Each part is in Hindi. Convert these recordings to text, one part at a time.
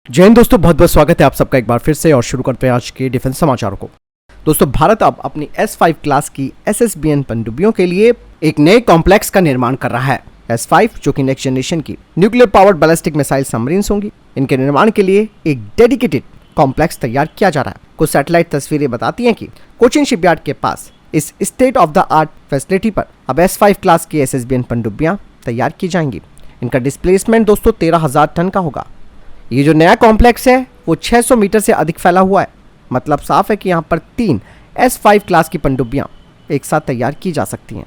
जय हिंद दोस्तों, बहुत बहुत स्वागत है आप सबका एक बार फिर से और शुरू करते हैं आज के डिफेंस समाचारों को। दोस्तों, भारत अब अपनी S5 क्लास की SSBN पनडुब्बियों के लिए एक नए कॉम्प्लेक्स का निर्माण कर रहा है। S5 जो कि नेक्स्ट जनरेशन की nuclear powered ballistic missile submarines होंगी, इनके निर्माण के लिए एक डेडिकेटेड कॉम्प्लेक्स तैयार किया जा रहा है। कुछ सैटेलाइट तस्वीरें बताती हैं कि कोचिन शिपयार्ड के पास इस state of the art facility पर अब S5 क्लास की SSBN पनडुब्बियां तैयार की जाएंगी। इनका डिस्प्लेसमेंट दोस्तों 13,000 टन का होगा। ये जो नया कॉम्प्लेक्स है वो 600 मीटर से अधिक फैला हुआ है। मतलब साफ है कि यहाँ पर 3 S5 क्लास की पनडुब्बियाँ एक साथ तैयार की जा सकती हैं,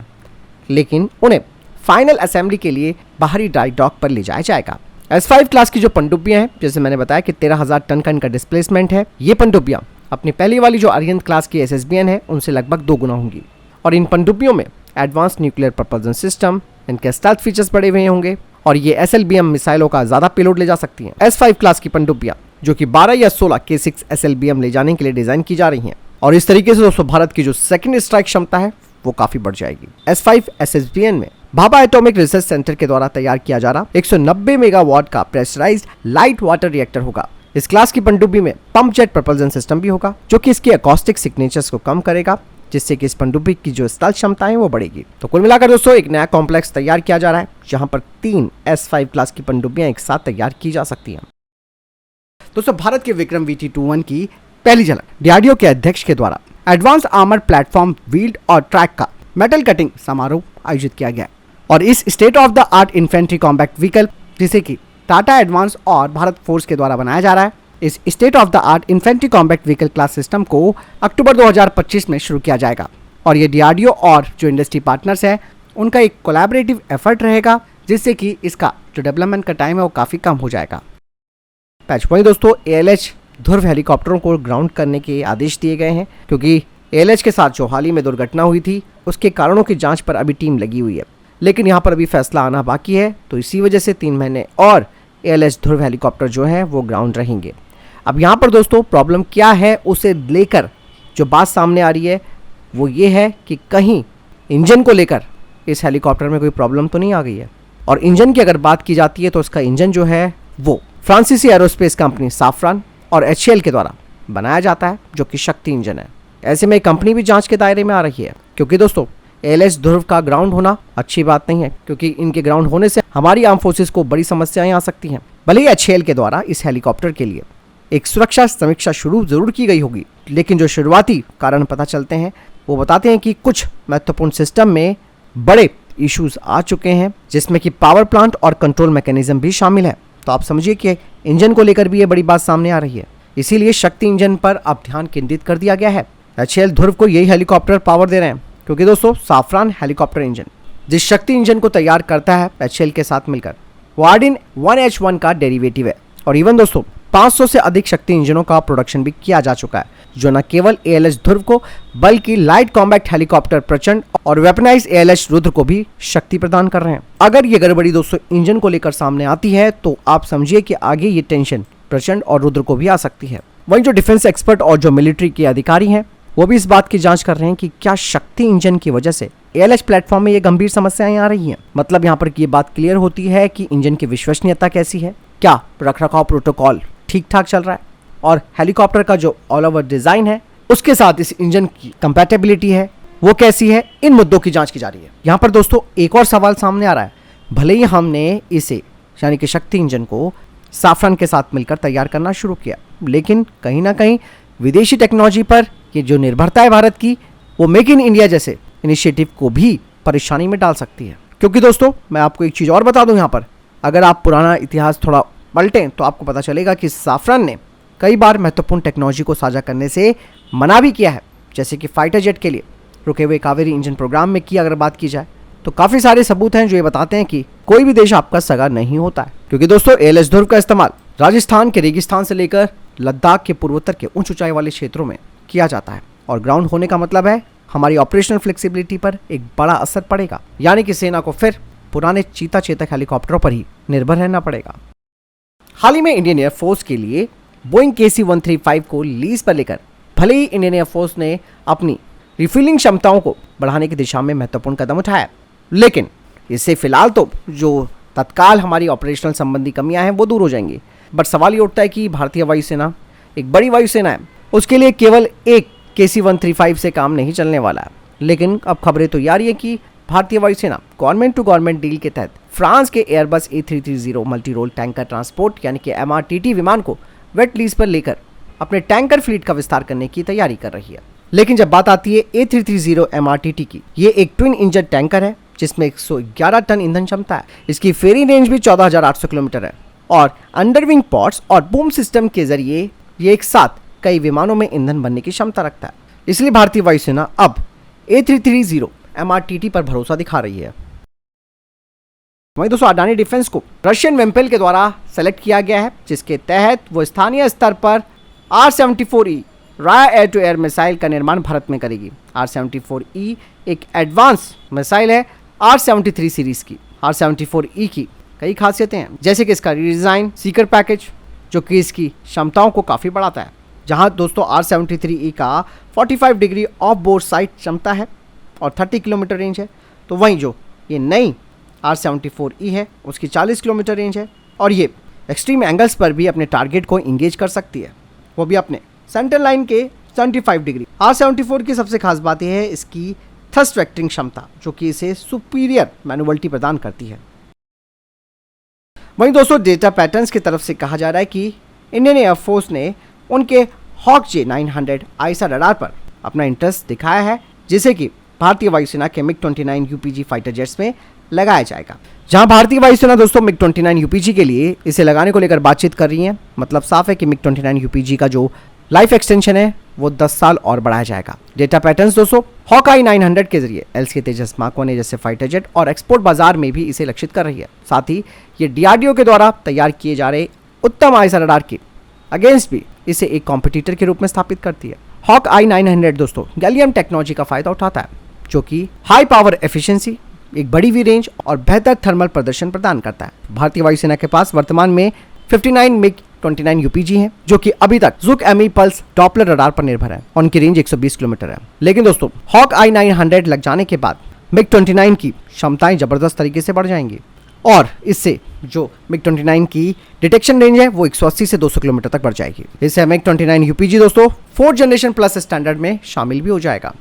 लेकिन उन्हें फाइनल असेंबली के लिए बाहरी ड्राई डॉक पर ले जाया जाएगा। S5 क्लास की जो पनडुब्बियाँ हैं, जैसे मैंने बताया कि 13,000 टन का इनका डिस्प्लेसमेंट है। ये पनडुब्बियाँ अपनी पहली वाली जो अरिहंत क्लास की SSBN है उनसे लगभग 2 गुना होंगी। और इन पनडुब्बियों में एडवांस न्यूक्लियर प्रपल्शन सिस्टम, इनके स्टेल्थ फीचर्स बढ़े हुए होंगे और ये SLBM मिसाइलों का ज्यादा पेलोड ले जा सकती हैं। S5 क्लास की पनडुब्बियां जो कि 12 या 16 K6 SLBM ले जाने के लिए डिजाइन की जा रही हैं और इस तरीके से दोस्तों भारत की जो सेकंड स्ट्राइक क्षमता है वो काफी बढ़ जाएगी। S5 SSBN में भाभा एटॉमिक रिसर्च सेंटर के द्वारा तैयार किया जा रहा 190 मेगावाट का प्रेशराइज्ड लाइट वाटर रिएक्टर होगा। इस क्लास की पनडुब्बी में पंप जेट प्रपल्शन सिस्टम भी होगा जो कि इसके एकॉस्टिक सिग्नेचर्स को कम करेगा, जिससे कि इस पनडुब्बी की जो स्टेल्थ क्षमता है वो बढ़ेगी। तो कुल मिलाकर दोस्तों एक नया कॉम्प्लेक्स तैयार किया जा रहा है जहां पर 3 S5 क्लास की पनडुब्बियां एक साथ तैयार की जा सकती हैं। दोस्तों, भारत के विक्रम VT-21 की पहली झलक DRDO के अध्यक्ष के द्वारा एडवांस आर्मर प्लेटफॉर्म व्हील्ड और ट्रैक का मेटल कटिंग समारोह आयोजित किया गया और इस state of the art infantry combat vehicle, जिसे कि टाटा एडवांस और भारत फोर्स के द्वारा बनाया जा रहा है, इस state of the art infantry combat vehicle class system को अक्टूबर 2025 में शुरू किया जाएगा और ये DRDO और जो इंडस्ट्री पार्टनर्स है उनका एक कोलैबोरेटिव एफर्ट रहेगा, जिससे कि इसका जो डेवलपमेंट का टाइम है वो काफ़ी कम हो जाएगा। पैच पॉइंट दोस्तों, ALH ध्रुव हेलीकॉप्टरों को ग्राउंड करने के आदेश दिए गए हैं क्योंकि ALH के साथ जो हाल ही में दुर्घटना हुई थी उसके कारणों की जाँच पर अभी टीम लगी हुई है, लेकिन यहाँ पर अभी फैसला आना बाकी है। तो इसी वजह से 3 महीने और ALH ध्रुव हेलीकॉप्टर जो है वो ग्राउंड रहेंगे। अब यहाँ पर दोस्तों प्रॉब्लम क्या है उसे लेकर जो बात सामने आ रही है वो ये है कि कहीं इंजन को लेकर इस हेलीकॉप्टर में कोई प्रॉब्लम तो नहीं आ गई है। और इंजन की अगर बात की जाती है तो इसका इंजन जो है वो फ्रांसीसी एरोस्पेस कंपनी साफ्रान और HCL के द्वारा बनाया जाता है, जो कि शक्ति इंजन है। ऐसे में कंपनी भी जांच के दायरे में आ रही है क्योंकि दोस्तों ALH ध्रुव का ग्राउंड होना अच्छी बात नहीं है, क्योंकि इनके ग्राउंड होने से हमारी आर्म फोर्सेस को बड़ी समस्याएं आ सकती हैं। भले ही HCL के द्वारा इस हेलीकॉप्टर के लिए एक सुरक्षा समीक्षा शुरू जरूर की गई होगी, लेकिन जो शुरुआती कारण पता चलते हैं वो बताते हैं कि कुछ महत्वपूर्ण सिस्टम में बड़े इश्यूज आ चुके हैं, जिसमें कि पावर प्लांट और कंट्रोल मैकेनिज्म भी शामिल है। तो आप समझिए कि इंजन को लेकर भी ये बड़ी बात सामने आ रही है। इसीलिए शक्ति इंजन पर अब ध्यान केंद्रित कर दिया गया है। HCL ध्रुव को यही हेलीकॉप्टर पावर दे रहे हैं क्योंकि दोस्तों साफ्रान हेलीकॉप्टर इंजन जिस शक्ति इंजन को तैयार करता है HCL के साथ मिलकर, वो आर्डिन 1H1 का डेरिवेटिव है। और इवन दोस्तों 500 से अधिक शक्ति इंजनों का प्रोडक्शन भी किया जा चुका है, जो न केवल ALH ध्रुव को बल्कि लाइट कॉम्बैट हेलीकॉप्टर प्रचंड और वेपनाइज ALH रुद्र को भी शक्ति प्रदान कर रहे हैं। अगर ये गड़बड़ी दोस्तों इंजन को लेकर सामने आती है तो आप समझिए कि आगे ये टेंशन प्रचंड और रुद्र को भी आ सकती है। वहीं जो डिफेंस एक्सपर्ट और जो मिलिट्री के अधिकारी हैं वो भी इस बात की जांच कर रहे हैं कि क्या शक्ति इंजन की वजह से ALH प्लेटफॉर्म में ये गंभीर समस्याएं आ रही हैं। मतलब यहाँ पर ये बात क्लियर होती है कि इंजन की विश्वसनीयता कैसी है, क्या रखरखाव प्रोटोकॉल ठीक ठाक चल रहा है और हेलीकॉप्टर का जो ऑल ओवर डिजाइन है उसके साथ इस इंजन की कंपैटिबिलिटी है वो कैसी है। इन मुद्दों की जांच की जा रही है। यहाँ पर दोस्तों एक और सवाल सामने आ रहा है। भले ही हमने इसे यानी कि शक्ति इंजन को साफ्रान के साथ मिलकर तैयार करना शुरू किया, लेकिन कहीं ना कहीं विदेशी टेक्नोलॉजी पर ये जो निर्भरता है भारत की, वो मेक इन इंडिया जैसे इनिशिएटिव को भी परेशानी में डाल सकती है। क्योंकि दोस्तों मैं आपको एक चीज़ और बता दूं, यहाँ पर अगर आप पुराना इतिहास थोड़ा पलटें तो आपको पता चलेगा कि साफ्रान ने कई बार महत्वपूर्ण टेक्नोलॉजी को साझा करने से मना भी किया है, जैसे कि फाइटर जेट के लिए रुके हुए कावेरी इंजन प्रोग्राम में की अगर बात की जाए तो काफ़ी सारे सबूत हैं जो ये बताते हैं कि कोई भी देश आपका सगा नहीं होता है। क्योंकि दोस्तों ALH ध्रुव का इस्तेमाल राजस्थान के रेगिस्तान से लेकर लद्दाख के पूर्वोत्तर के उच्च ऊंचाई वाले क्षेत्रों में किया जाता है और ग्राउंड होने का मतलब है हमारी ऑपरेशनल फ्लेक्सिबिलिटी पर एक बड़ा असर पड़ेगा, यानी कि सेना को फिर पुराने चीता चेतक हेलीकॉप्टरों पर ही निर्भर रहना पड़ेगा। हाल ही में इंडियन एयरफोर्स के लिए बोइंग KC-135 को लीज पर लेकर भले ही इंडियन एयरफोर्स ने अपनी रिफिलिंग क्षमताओं को बढ़ाने की दिशा में महत्वपूर्ण कदम उठाया, लेकिन इससे फिलहाल तो जो तत्काल हमारी ऑपरेशनल संबंधी कमियां हैं वो दूर हो जाएंगी, बट सवाल ये उठता है कि भारतीय वायुसेना एक बड़ी वायुसेना है, उसके लिए केवल एक KC-135 से काम नहीं चलने वाला है। लेकिन अब खबरें तो यार ये कि भारतीय वायुसेना गवर्नमेंट टू गवर्नमेंट डील के तहत फ्रांस के Airbus A330 multi role tanker transport यानी कि MRTT विमान को वेट लीज पर लेकर अपने टैंकर फ्लीट का विस्तार करने की तैयारी कर रही है। लेकिन जब बात आती है A330 MRTT की, ये एक ट्विन इंजन टैंकर है जिसमें 111 टन ईंधन क्षमता है। इसकी फेरी रेंज भी 14,800 किलोमीटर है और अंडरविंग पॉड्स और बूम सिस्टम के जरिए ये एक साथ कई विमानों में ईंधन भरने की क्षमता रखता है। इसलिए भारतीय वायुसेना अब A330 MRTT पर भरोसा दिखा रही है। वहीं दोस्तों अडानी डिफेंस को रशियन वेम्पेल के द्वारा सेलेक्ट किया गया है, जिसके तहत वो स्थानीय स्तर पर R-74E राय एयर टू एयर मिसाइल का निर्माण भारत में करेगी। R-74E एक एडवांस मिसाइल है R-73 सीरीज की। R-74E की कई खासियतें हैं, जैसे कि इसका रीडिज़ाइन सीकर पैकेज जो कि इसकी क्षमताओं को काफ़ी बढ़ाता है। जहां दोस्तों R-73E का 45 डिग्री ऑफ बोर्ड साइट क्षमता है और 30 किलोमीटर रेंज है, तो वहीं जो ये नई R-74E है उसकी 40 किलोमीटर रेंज है और ये एक्सट्रीम एंगल्स पर भी अपने टारगेट को इंगेज कर सकती है, वो भी अपने सेंटर लाइन के 75 डिग्री। R-74 की सबसे खास बात यह है इसकी थ्रस्ट वेक्टरिंग क्षमता, जो कि इसे सुपीरियर मैन्युअलिटी प्रदान करती है। वहीं दोस्तों डेटा पैटर्न्स की तरफ से कहा जा रहा है कि इंडियन एयरफोर्स ने उनके हॉक J900 आईएसआर रडार पर अपना इंटरेस्ट दिखाया है, जिसे कि भारतीय वायुसेना के MiG-29 UPG फाइटर जेट्स में लगाया जाएगा। जहां भारतीय वायुसेना दोस्तों MiG-29 UPG के लिए इसे लगाने को लेकर बातचीत कर रही है। मतलब साफ है कि MiG-29 UPG का जो लाइफ एक्सटेंशन है वो 10 साल और बढ़ाया जाएगा। डेटा पैटर्न्स दोस्तों हॉकाई 900 के जरिए LCA तेजस मार्क 1 जैसे फाइटर जेट और एक्सपोर्ट बाजार में भी इसे लक्षित कर रही है। साथ ही ये DRDO के द्वारा तैयार किए जा रहे उत्तम आईएसआर रडार के अगेंस्ट भी इसे एक कॉम्पिटिटर के रूप में स्थापित करती है। हॉकाई 900 दोस्तों गैलियम टेक्नोलॉजी का फायदा उठाता है, जो कि हाई पावर एफिशिएंसी, एक बड़ी हुई रेंज और बेहतर थर्मल प्रदर्शन प्रदान करता है। भारतीय वायुसेना के पास वर्तमान में 59 MiG-29 UPG हैं, जो कि अभी तक Zhuk Me pulse Doppler radar पर निर्भर है और उनकी रेंज 120 किलोमीटर है। लेकिन दोस्तों हॉकाई 900 लग जाने के बाद MiG-29 की क्षमताएं जबरदस्त तरीके से बढ़ जाएंगी और इससे जो MiG-29 की डिटेक्शन रेंज है वो 180 से 200 किलोमीटर तक बढ़ जाएगी। इससे MiG-29 UPG दोस्तों 4th जनरेशन प्लस स्टैंडर्ड में शामिल भी हो जाएगा।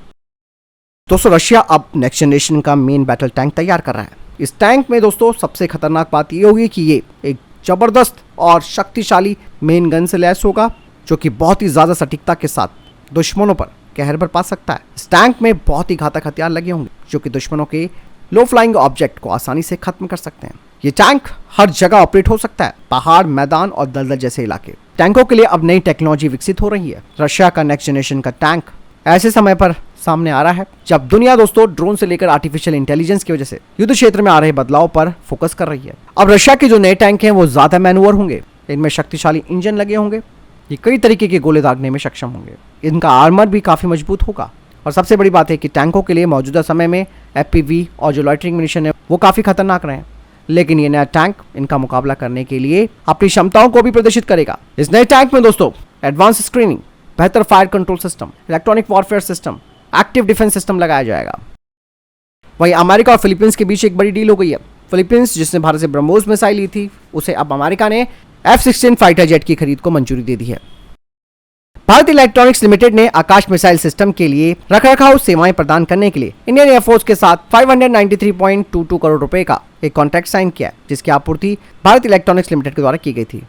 दोस्तों रशिया अब नेक्स्ट जनरेशन का मेन बैटल टैंक तैयार कर रहा है। इस टैंक में दोस्तों सबसे खतरनाक बात ये होगी कि ये एक जबरदस्त और शक्तिशाली मेन गन से लैस होगा, जो कि बहुत ही ज्यादा सटीकता के साथ दुश्मनों पर कहर बरपा सकता है। इस टैंक में बहुत ही घातक हथियार लगे होंगे, जो कि दुश्मनों के लो फ्लाइंग ऑब्जेक्ट को आसानी से खत्म कर सकते हैं। ये टैंक हर जगह ऑपरेट हो सकता है, पहाड़, मैदान और दलदल जैसे इलाके। टैंकों के लिए अब नई टेक्नोलॉजी विकसित हो रही है। रशिया का नेक्स्ट जनरेशन का टैंक ऐसे समय पर सामने आ रहा है जब दुनिया दोस्तों ड्रोन से लेकर आर्टिफिशियल इंटेलिजेंस की वजह से युद्ध क्षेत्र में आ रहे बदलाव पर फोकस कर रही है। अब रशिया के जो नए टैंक हैं वो ज्यादा मैनुअर होंगे, इनमें शक्तिशाली इंजन लगे होंगे, ये कई तरीके के गोले दागने में सक्षम होंगे, इनका आर्मर भी काफी मजबूत होगा और सबसे बड़ी बात है कि टैंकों के लिए मौजूदा समय में FPV और जो लॉइटरिंग मिशन है वो काफी खतरनाक रहे हैं। लेकिन ये नया टैंक इनका मुकाबला करने के लिए अपनी क्षमताओं को भी प्रदर्शित करेगा। इस नए टैंक में दोस्तों एडवांस स्क्रीनिंग, बेहतर fire control system, electronic warfare system, active defence system लगाया जाएगा। वहीं अमेरिका और फिलीपींस के बीच एक बड़ी डील हो गई है। फिलीपींस जिसने भारत से ब्रह्मोस मिसाइल ली थी, उसे अब अमेरिका ने F-16 फाइटर जेट की खरीद को मंजूरी दे दी है। भारत इलेक्ट्रॉनिक्स लिमिटेड ने आकाश मिसाइल सिस्टम के लिए रखरखाव सेवाएं प्रदान करने के लिए इंडियन एयरफोर्स के साथ 593.22 करोड़ रुपए का एक कॉन्ट्रैक्ट साइन किया, जिसकी आपूर्ति भारत इलेक्ट्रॉनिक्स लिमिटेड के द्वारा की गई थी।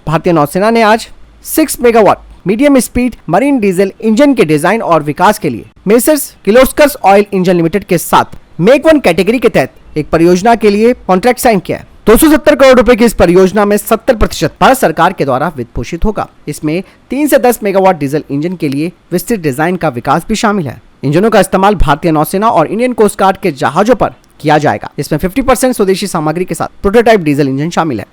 भारतीय नौसेना ने आज 6 megawatt medium speed marine diesel engine के डिजाइन और विकास के लिए messrs Kirloskar oil engine limited के साथ मेक 1 कैटेगरी के तहत एक परियोजना के लिए कॉन्ट्रैक्ट साइन किया है। 270 करोड़ रुपए की इस परियोजना में 70% भारत सरकार के द्वारा वित्त पोषित होगा। इसमें 3 से 10 मेगावाट डीजल इंजन के लिए विस्तृत डिजाइन का विकास भी शामिल है। इंजनों का इस्तेमाल भारतीय नौसेना और इंडियन कोस्ट गार्ड के जहाजों पर किया जाएगा। इसमें 50% स्वदेशी सामग्री के साथ प्रोटोटाइप डीजल इंजन शामिल है।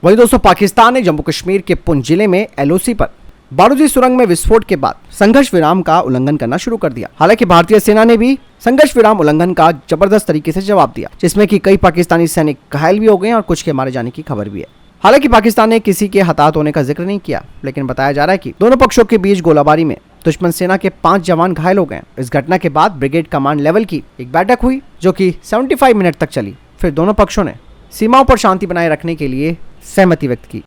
वहीं दोस्तों पाकिस्तान ने जम्मू कश्मीर के पुंछ जिले में LOC पर बारूदी सुरंग में विस्फोट के बाद संघर्ष विराम का उल्लंघन करना शुरू कर दिया। हालांकि भारतीय सेना ने भी संघर्ष विराम उल्लंघन का जबरदस्त तरीके से जवाब दिया, जिसमें कि कई पाकिस्तानी सैनिक घायल भी हो गए और कुछ के मारे जाने की खबर भी है। हालांकि पाकिस्तान ने किसी के हताहत होने का जिक्र नहीं किया, लेकिन बताया जा रहा है कि दोनों पक्षों के बीच गोलाबारी में दुश्मन सेना के 5 जवान घायल हो गए। इस घटना के बाद ब्रिगेड कमांड लेवल की एक बैठक हुई, जो कि 75 मिनट तक चली। फिर दोनों पक्षों ने सीमाओं पर शांति बनाए रखने के लिए सहमति व्यक्त की।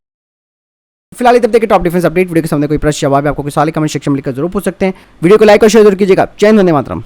फिलहाल तब तक के टॉप डिफेंस अपडेट। वीडियो के सामने कोई प्रश्न जवाब है, आपको कोई सवाल कमेंट सेक्शन में लिखकर जरूर पूछ सकते हैं। वीडियो को लाइक और शेयर जरूर कीजिएगा। जय हिंद, वंदे मातरम।